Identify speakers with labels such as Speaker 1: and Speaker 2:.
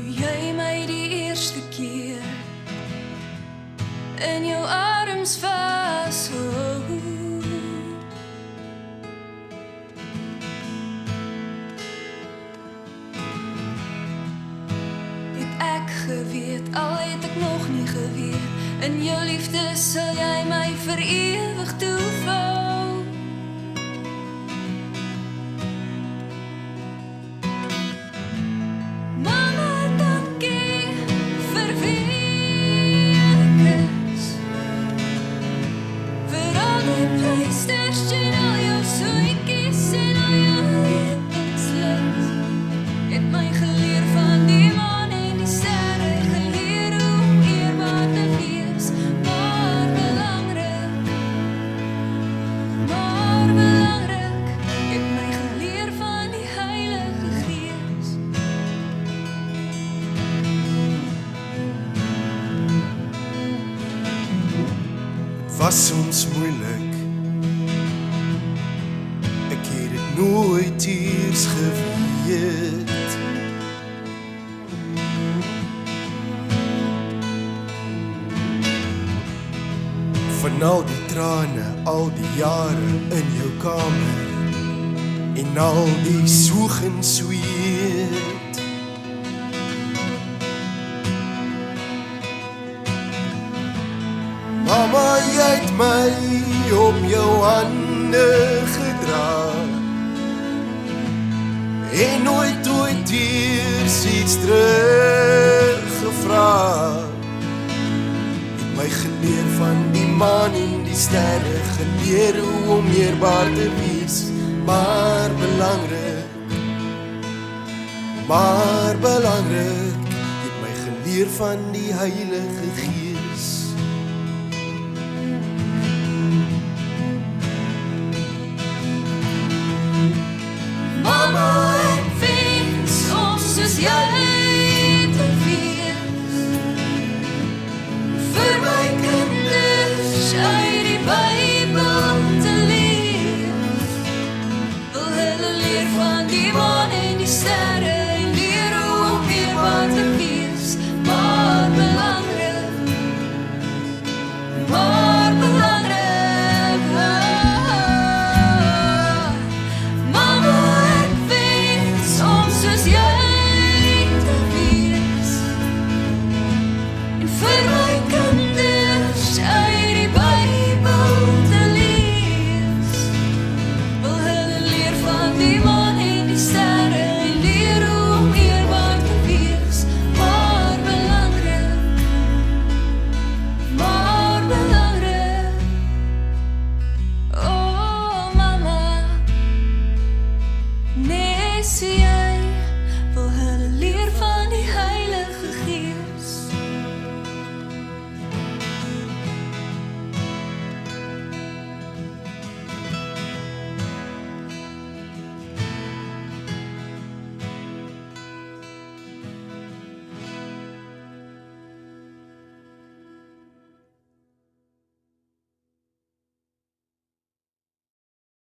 Speaker 1: jy my die eerste keer in jou arms vashou. Het ek geweet, al het ek nog nie geweet, in jou liefde sal jy my vir ewig toevou. Mama, dankie vir wie ek is, vir al die pleisters en al jou soetjies en al jou levenslus. Het my geleer van die maan en die sterre, geleer hoe om eerbaar te wees, maar belangrik, het my geleer van die Heilige Gees.
Speaker 2: Was ons moeilik, ek het dit nooit eers geweet. Van al die trane, al die jare in jou kamer, en al die soeg en sweet. Mama, jy het my op jou hande gedra, en nooit eers iets teruggevra. Het my geleer van die maan en die sterre, geleer hoe om eerbaar te wees, maar belangrik, het my geleer van die Heilige Gees.
Speaker 1: Mama, ek wens om soos jy te wees, vir my kinders uit die Bybel te lees. Wil hulle leer van die maan en die sterre, en leer hoe om eerbaar te wees, maar belangrik, Mama, ek wens om soos jy te wees, en vir my kinders uit die Bybel te lees. Wil hulle leer van die maan en die sterre, en leer hoe om eerbaar te wees, maar belangrik, oh mama, nes jy